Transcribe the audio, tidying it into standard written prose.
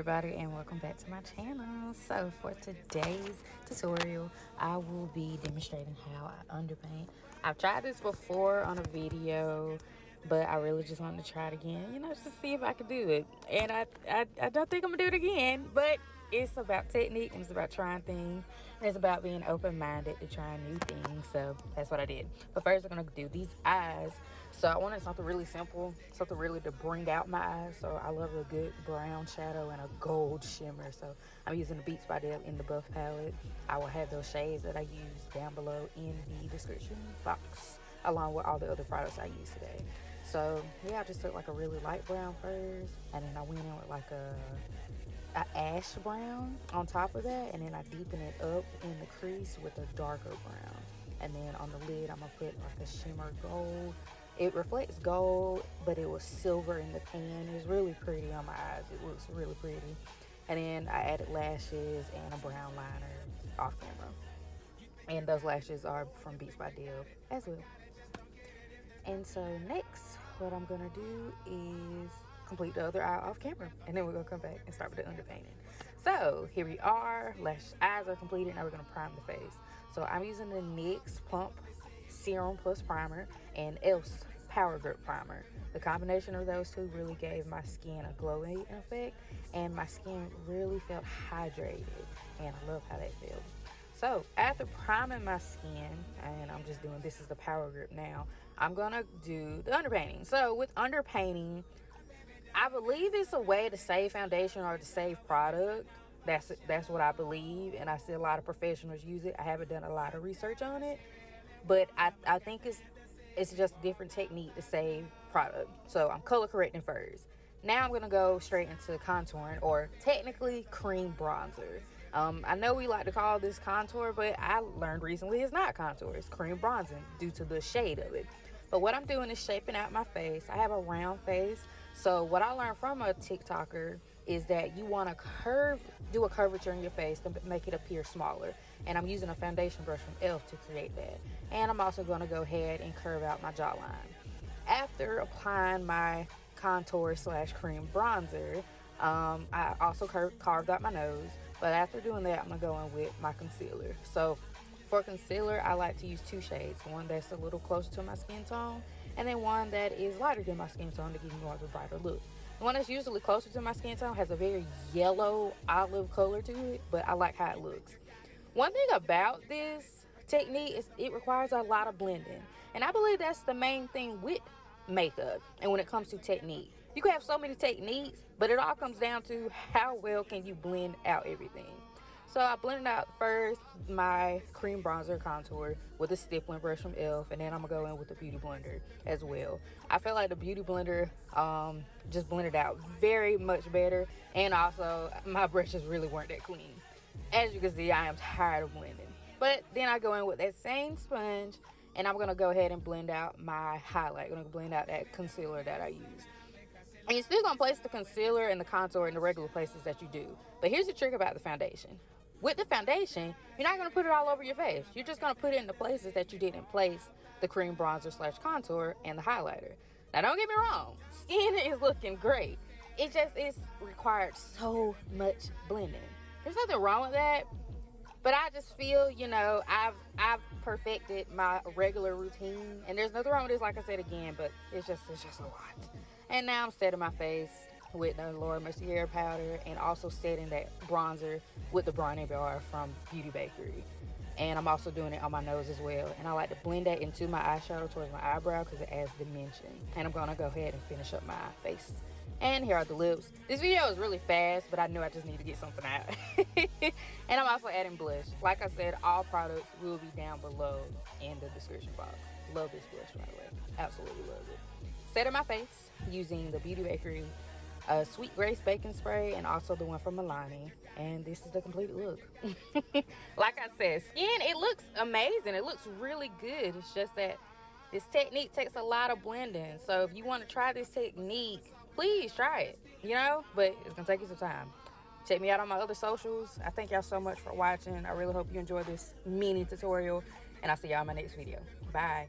everybody, and welcome back to my channel. So for today's tutorial, I will be demonstrating how I underpaint. I've tried this before on a video, but I really just wanted to try it again, just to see if I could do it. And I don't think I'm gonna do it again, but it's about technique and it's about trying things, and it's about being open-minded to trying new things. So that's what I did. But first, we're gonna do these eyes. So I wanted something really simple, something really to bring out my eyes. So I love a good brown shadow and a gold shimmer. So I'm using the BeatsByDeb in the buff palette. I will have those shades that I use down below in the description box, along with all the other products I use today. So yeah, I just took like a really light brown first, and then I went in with like a ash brown on top of that, and then I deepen it up in the crease with a darker brown. And then on the lid, I'm gonna put like a shimmer gold. It reflects gold, but it was silver in the pan. It was really pretty on my eyes. It looks really pretty. And then I added lashes and a brown liner off camera. And those lashes are from BeatsByDeb as well. And so next, what I'm gonna do is complete the other eye off camera, and then we're gonna come back and start with the underpainting. So here we are, eyes are completed. Now we're gonna prime the face. So I'm using the NYX Plump Serum Plus Primer and e.l.f. Power Grip Primer. The combination of those two really gave my skin a glowing effect, and my skin really felt hydrated, and I love how that felt. So after priming my skin, and I'm just doing, this is the Power Grip now, I'm gonna do the underpainting. So with underpainting, I believe it's a way to save foundation or to save product. That's what I believe, and I see a lot of professionals use it. I haven't done a lot of research on it, but I think it's just a different technique to save product. So I'm color correcting first. Now I'm gonna go straight into contouring, or technically cream bronzer. I know we like to call this contour, but I learned recently it's not contour, it's cream bronzing due to the shade of it. But what I'm doing is shaping out my face. I have a round face, so what I learned from a TikToker is that you want to do a curvature in your face to make it appear smaller. And I'm using a foundation brush from e.l.f. to create that. And I'm also going to go ahead and curve out my jawline. After applying my contour / cream bronzer, I also carved out my nose. But after doing that, I'm going to go in with my concealer. So for concealer, I like to use two shades. One that's a little closer to my skin tone, and then one that is lighter than my skin tone to give me more of a brighter look. The one that's usually closer to my skin tone has a very yellow olive color to it, but I like how it looks. One thing about this technique is it requires a lot of blending, and I believe that's the main thing with makeup. And when it comes to technique, you can have so many techniques, but it all comes down to how well can you blend out everything. So I blended out first my cream bronzer contour with a stippling brush from e.l.f. and then I'm gonna go in with the beauty blender as well. I feel like the beauty blender just blended out very much better, and also my brushes really weren't that clean. As you can see, I am tired of blending. But then I go in with that same sponge, and I'm gonna go ahead and blend out my highlight. I'm gonna blend out that concealer that I use. And you're still gonna place the concealer and the contour in the regular places that you do. But here's the trick about the foundation. With the foundation, you're not going to put it all over your face. You're just going to put it in the places that you didn't place the cream bronzer / contour and the highlighter. Now, don't get me wrong. Skin is looking great. It's required so much blending. There's nothing wrong with that. But I just feel, I've perfected my regular routine. And there's nothing wrong with this, like I said again, but it's just a lot. And now I'm setting my face with the Mercier powder, and also setting that bronzer with the bronzer bar from Beauty Bakery. And I'm also doing it on my nose as well, and I like to blend that into my eyeshadow towards my eyebrow because it adds dimension. And I'm gonna go ahead and finish up my face. And here are the lips. This video is really fast, but I knew I just need to get something out. And I'm also adding blush. Like I said, all products will be down below in the description box. Love this blush, by the way. Absolutely love it. Setting my face using the Beauty Bakery Sweet Grace Baking Spray, and also the one from Milani. And this is the completed look. Like I said, skin, it looks amazing. It looks really good. It's just that this technique takes a lot of blending. So if you want to try this technique, please try it, but it's gonna take you some time. Check me out on my other socials. I thank y'all so much for watching. I really hope you enjoyed this mini tutorial, and I'll see y'all in my next video. Bye.